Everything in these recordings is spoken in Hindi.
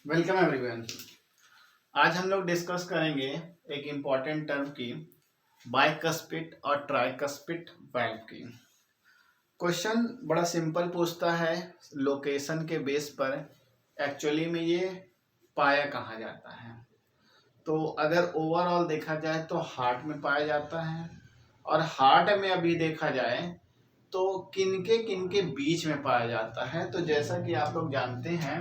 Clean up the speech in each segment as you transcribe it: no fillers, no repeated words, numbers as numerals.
Welcome everyone. आज हम लोग डिस्कस करेंगे एक इम्पॉर्टेंट टर्म की, बाइकस्पिड और ट्राइकस्पिड वाल्व की। क्वेश्चन बड़ा सिंपल पूछता है लोकेशन के बेस पर, एक्चुअली में ये पाया कहाँ जाता है। तो अगर ओवरऑल देखा जाए तो हार्ट में पाया जाता है, और हार्ट में अभी देखा जाए तो किनके बीच में पाया जाता है। तो जैसा कि आप लोग जानते हैं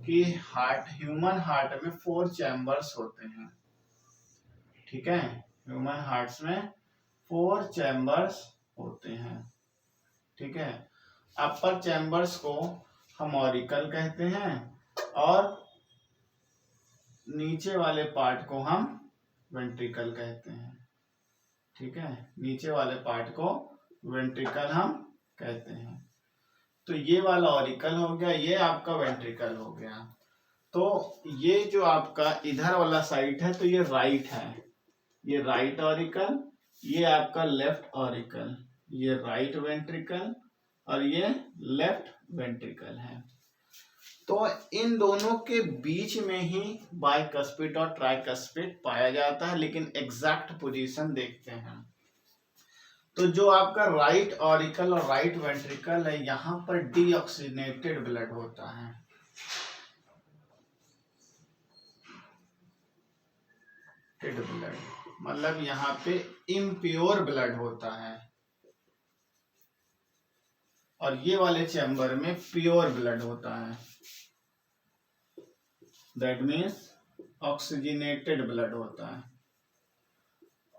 कि ह्यूमन हार्ट में 4 चैम्बर्स होते हैं। ठीक है, ह्यूमन हार्ट्स में 4 चैम्बर्स होते हैं। ठीक है, अपर चैम्बर्स को हम ऑरिकल कहते हैं, और नीचे वाले पार्ट को हम वेंट्रिकल कहते हैं। ठीक है, नीचे वाले पार्ट को वेंट्रिकल हम कहते हैं। तो ये वाला ऑरिकल हो गया, ये आपका वेंट्रिकल हो गया। तो ये जो आपका इधर वाला साइड है तो ये राइट है, ये राइट ऑरिकल, ये आपका लेफ्ट ऑरिकल, ये राइट वेंट्रिकल और ये लेफ्ट वेंट्रिकल है। तो इन दोनों के बीच में ही बाइकस्पिड और ट्राइकस्पिड पाया जाता है, लेकिन एग्जैक्ट पोजीशन देखते हैं। तो जो आपका राइट ऑरिकल और राइट वेंट्रिकल है, यहां पर डीऑक्सीजनेटेड ब्लड होता है। ब्लड मतलब यहाँ पे इम्प्योर ब्लड होता है, और ये वाले चैम्बर में प्योर ब्लड होता है। दैट मीन्स ऑक्सीजनेटेड ब्लड होता है।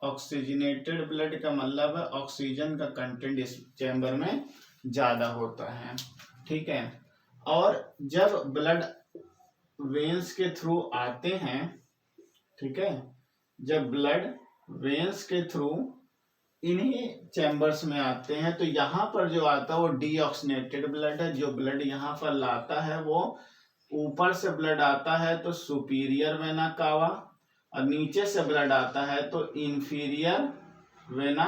ऑक्सीजनेटेड ब्लड का मतलब है ऑक्सीजन का कंटेंट इस चैम्बर में ज्यादा होता है। ठीक है, और जब ब्लड वेन्स के थ्रू आते हैं, ठीक है, जब ब्लड वेन्स के थ्रू इन्हीं चैम्बर्स में आते हैं, तो यहाँ पर जो आता है वो डीऑक्सीनेटेड ब्लड है। जो ब्लड यहाँ पर लाता है वो ऊपर से ब्लड आता है तो सुपीरियर वेना कावा, और नीचे से ब्लड आता है तो इंफीरियर वेना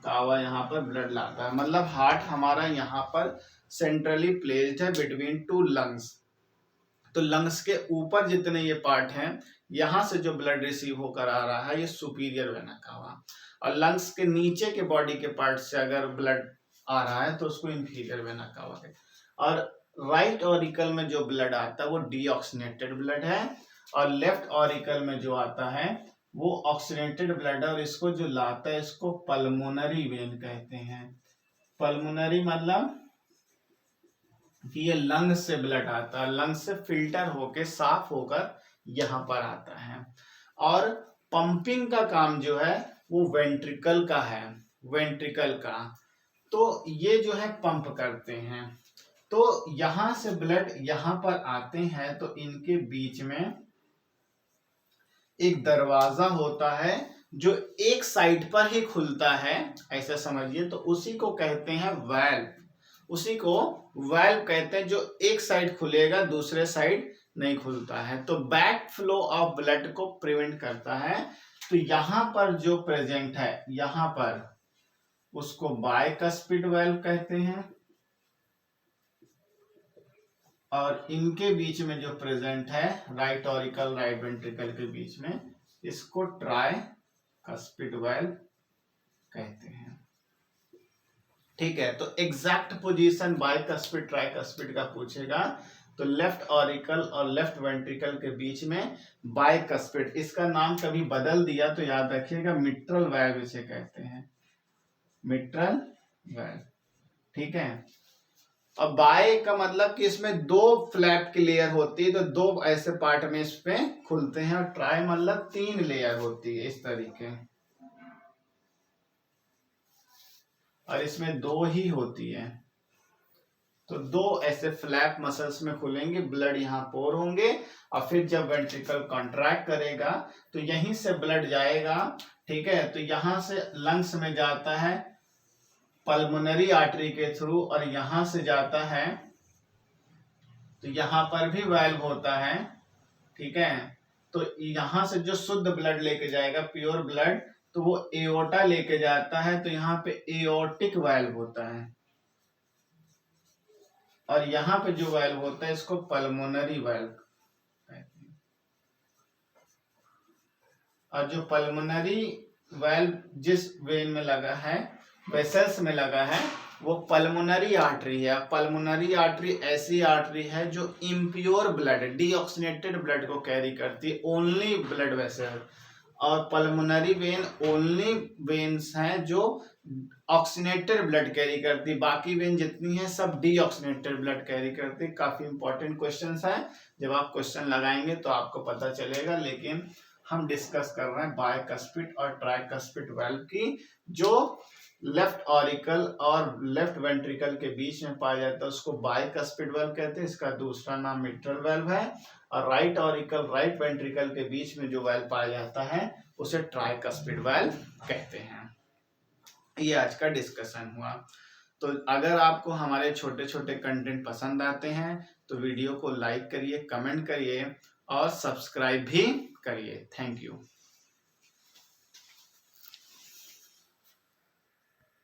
कावा यहाँ पर ब्लड लाता है। मतलब हार्ट हमारा यहाँ पर सेंट्रली प्लेस्ड है बिटवीन 2 लंग्स। तो लंग्स के ऊपर जितने ये पार्ट हैं, यहां से जो ब्लड रिसीव होकर आ रहा है ये सुपीरियर वेना कावा, और लंग्स के नीचे के बॉडी के पार्ट से अगर ब्लड आ रहा है तो उसको इंफीरियर वेना कावा है। और राइट ऑरिकल में जो ब्लड आता है वो डीऑक्सीनेटेड ब्लड है, और लेफ्ट ऑरिकल में जो आता है वो ऑक्सीनेटेड ब्लड है, और इसको जो लाता है इसको पल्मोनरी वेन कहते हैं। पल्मोनरी मतलब कि ये लंग से ब्लड आता है, लंग से फिल्टर होके साफ होकर यहाँ पर आता है। और पंपिंग का काम जो है वो वेंट्रिकल का है, वेंट्रिकल का। तो ये जो है पंप करते हैं। तो यहां से ब्लड यहां पर आते हैं तो इनके बीच में एक दरवाजा होता है जो एक साइड पर ही खुलता है, ऐसा समझिए। तो उसी को कहते हैं वाल्व, उसी को वाल्व कहते हैं, जो एक साइड खुलेगा दूसरे साइड नहीं खुलता है। तो बैक फ्लो ऑफ ब्लड को प्रिवेंट करता है। तो यहां पर जो प्रेजेंट है, यहां पर उसको बाइकस्पिड वाल्व कहते हैं, और इनके बीच में जो प्रेजेंट है राइट ऑरिकल राइट वेंट्रिकल के बीच में, इसको ट्राइकस्पिड वाल्व कहते हैं। ठीक है, तो एग्जैक्ट पोजीशन बाइकस्पिड ट्राइकस्पिड का पूछेगा तो लेफ्ट ऑरिकल और लेफ्ट वेंट्रिकल के बीच में बाइकस्पिड, इसका नाम कभी बदल दिया तो याद रखिएगा मिट्रल वाल्व इसे कहते हैं, मिट्रल वाल्व। ठीक है, अब बाय का मतलब कि इसमें 2 फ्लैप की लेयर होती है, तो 2 ऐसे पार्ट में इस पे खुलते हैं, और ट्राई मतलब 3 लेयर होती है इस तरीके, और इसमें 2 ही होती है। तो 2 ऐसे फ्लैप मसल्स में खुलेंगे, ब्लड यहाँ पोर होंगे, और फिर जब वेंट्रिकल कॉन्ट्रैक्ट करेगा तो यहीं से ब्लड जाएगा। ठीक है, तो यहां से लंग्स में जाता है पल्मोनरी आर्टरी के थ्रू, और यहां से जाता है, तो यहां पर भी वाल्व होता है। ठीक है, तो यहां से जो शुद्ध ब्लड लेके जाएगा, प्योर ब्लड, तो वो एओर्टा लेके जाता है, तो यहाँ पे एओर्टिक वाल्व होता है, और यहाँ पे जो वाल्व होता है इसको पल्मोनरी वाल्व और जो पल्मोनरी वेल्व जिस वेन में लगा है, वेसल्स में लगा है, वो पल्मोनरी आर्टरी है। पल्मोनरी आर्टरी ऐसी आर्टरी है जो इम्प्योर ब्लड, डीऑक्सीनेटेड ब्लड को कैरी करती है, ओनली ब्लड वेसल। और पल्मोनरी वेन ओनली वेन्स हैं जो ऑक्सीनेटेड ब्लड कैरी करती, बाकी वेन जितनी है सब डीऑक्सीनेटेड ब्लड कैरी करती। काफी इंपॉर्टेंट क्वेश्चंस हैं, जब आप क्वेश्चन लगाएंगे तो आपको पता चलेगा। लेकिन हम डिस्कस कर रहे हैं बायकस्पिड और ट्राइकस्पिड वाल्व की, जो लेफ्ट ऑरिकल और लेफ्ट वेंट्रिकल के बीच में पाया जाता है, उसको बायकस्पिड वाल्व कहते हैं। इसका दूसरा नाम मिट्रल वाल्व है। और राइट ऑरिकल राइट वेंट्रिकल के बीच में जो वाल्व पाया जाता है उसे ट्राइकस्पिड वाल्व कहते हैं। ये आज का डिस्कशन हुआ। तो अगर आपको हमारे छोटे छोटे कंटेंट पसंद आते हैं तो वीडियो को लाइक करिए, कमेंट करिए और सब्सक्राइब भी करिए। Thank you.